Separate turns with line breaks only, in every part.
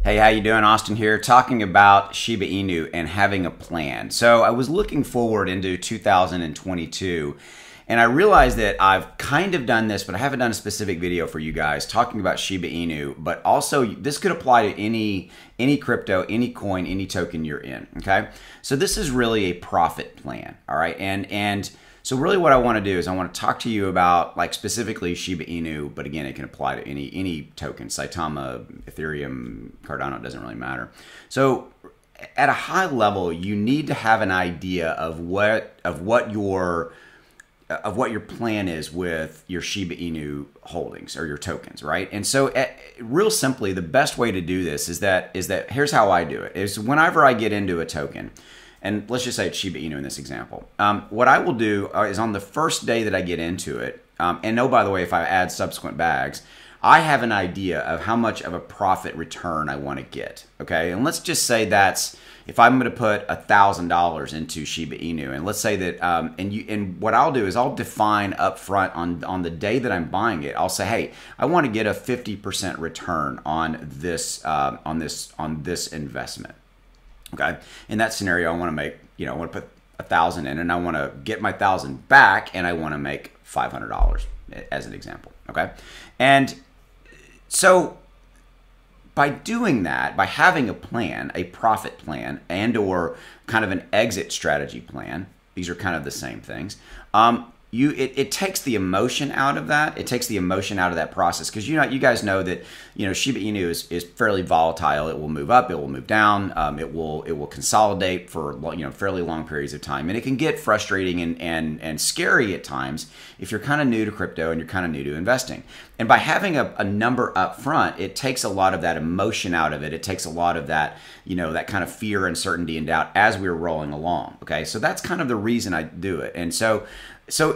Hey, how you doing? Austin here, talking about Shiba Inu and having a plan. So I was looking forward into 2022, and I realized that I've kind of done this, but I haven't done a specific video for you guys talking about Shiba Inu. But also, this could apply to any crypto, any coin, any token you're in. Okay, so this is really a profit plan. All right, and so really what I want to do is I want to talk to you about like specifically Shiba Inu, but again, it can apply to any token, Saitama, Ethereum, Cardano, it doesn't really matter. So at a high level, you need to have an idea of what your plan is with your Shiba Inu holdings or your tokens, right? And so real simply, the best way to do this is that here's how I do it, is whenever I get into a token, and let's just say it's Shiba Inu in this example. What I will do is on the first day that I get into it, and oh, by the way, if I add subsequent bags, I have an idea of how much of a profit return I want to get, okay? And let's just say that's, if I'm going to put $1,000 into Shiba Inu, and let's say that, and what I'll do is I'll define up front on the day that I'm buying it, I'll say, hey, I want to get a 50% return on this investment. Okay, in that scenario, I want to make, I want to put 1,000 in, and I want to get my 1,000 back, and I want to make $500 as an example. Okay, and so by doing that, by having a plan, a profit plan, and or kind of an exit strategy plan, these are kind of the same things. It takes the emotion out of that. It takes the emotion out of that process, because you guys know that Shiba Inu is fairly volatile. It will move up, it will move down, it will consolidate for fairly long periods of time, and it can get frustrating and scary at times if you're kind of new to crypto and you're kind of new to investing. And by having a number up front, it takes a lot of that emotion out of it. It takes a lot of that that kind of fear, uncertainty, and doubt as we're rolling along. Okay, so that's kind of the reason I do it. And so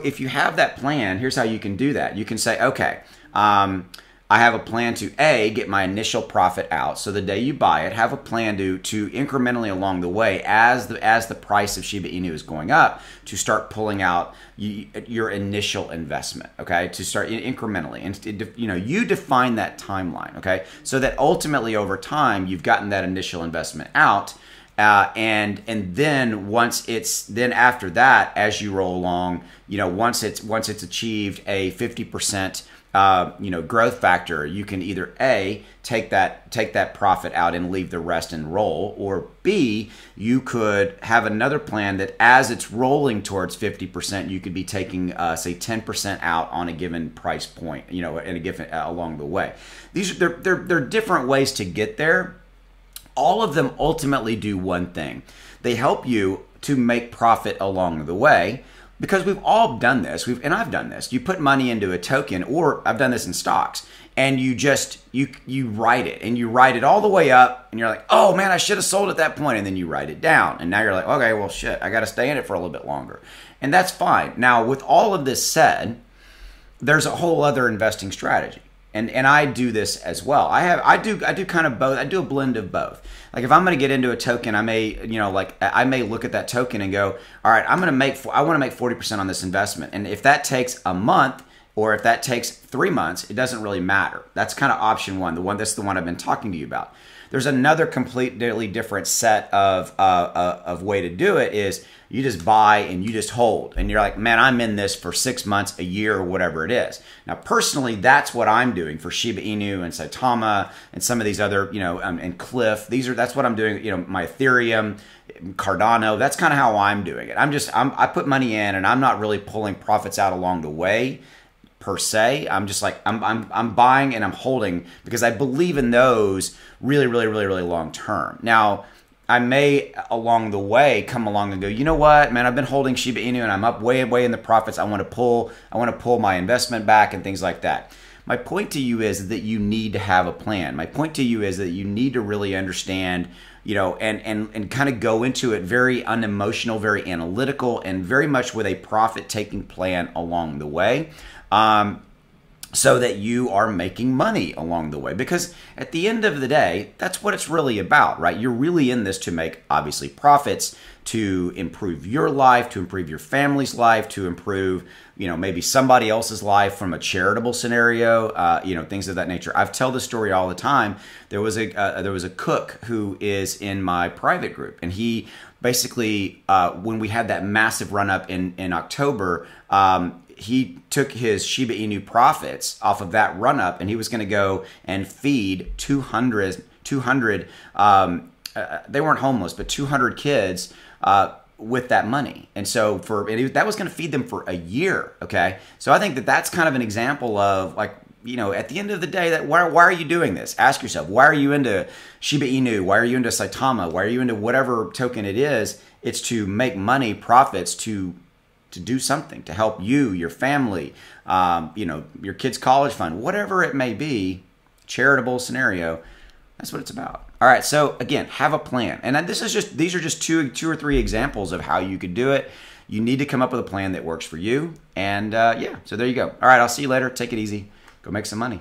if you have that plan, here's how you can do that. You can say, okay, I have a plan to get my initial profit out. So the day you buy it, have a plan to incrementally along the way, as the price of Shiba Inu is going up, to start pulling out your initial investment. Okay, to start incrementally, and you define that timeline. Okay, so that ultimately over time you've gotten that initial investment out. And then after that, as you roll along, once it's achieved a 50% growth factor, you can either A, take that profit out and leave the rest and roll, or B, you could have another plan that as it's rolling towards 50%, you could be taking say 10% out on a given price point, in a given along the way. They're different ways to get there. All of them ultimately do one thing. They help you to make profit along the way, because we've all done this. And I've done this. You put money into a token, or I've done this in stocks, and you write it, and you write it all the way up, and you're like, oh man, I should have sold at that point, and then you write it down, and now you're like, okay, well shit, I got to stay in it for a little bit longer, and that's fine. Now, with all of this said, there's a whole other investing strategy. And I do this as well. I do kind of both. I do a blend of both. Like if I'm going to get into a token, I may I may look at that token and go, all right, I want to make 40% on this investment. And if that takes a month, or if that takes 3 months, it doesn't really matter. That's kind of option one. That's the one I've been talking to you about. There's another completely different set of way to do it, is you just buy and you just hold, and you're like, man, I'm in this for 6 months, a year, or whatever it is. Now, personally, that's what I'm doing for Shiba Inu and Saitama and some of these other, and Cliff. That's what I'm doing. My Ethereum, Cardano. That's kind of how I'm doing it. I put money in, and I'm not really pulling profits out along the way, per se. I'm just like, I'm buying and I'm holding, because I believe in those really long term. Now, I may along the way come along and go, you know what, man, I've been holding Shiba Inu and I'm up way in the profits. I want to pull my investment back and things like that. My point to you is that you need to have a plan. My point to you is that you need to really understand, and kind of go into it very unemotional, very analytical, and very much with a profit-taking plan along the way. so that you are making money along the way. Because at the end of the day, that's what it's really about, right? You're really in this to make, obviously, profits, to improve your life, to improve your family's life, to improve, maybe somebody else's life from a charitable scenario, things of that nature. I've tell this story all the time. There was a cook who is in my private group, and he basically, when we had that massive run up in October, he took his Shiba Inu profits off of that run up, and he was going to go and feed 200 they weren't homeless, but 200 kids with that money. And so that was going to feed them for a year. Okay. So I think that's kind of an example of, like, at the end of the day, why are you doing this? Ask yourself, why are you into Shiba Inu? Why are you into Saitama? Why are you into whatever token it is? It's to make money, profits, to do something to help you, your family, your kid's college fund, whatever it may be, charitable scenario. That's what it's about. All right. So again, have a plan. And these are just two or three examples of how you could do it. You need to come up with a plan that works for you. And so there you go. All right. I'll see you later. Take it easy. Go make some money.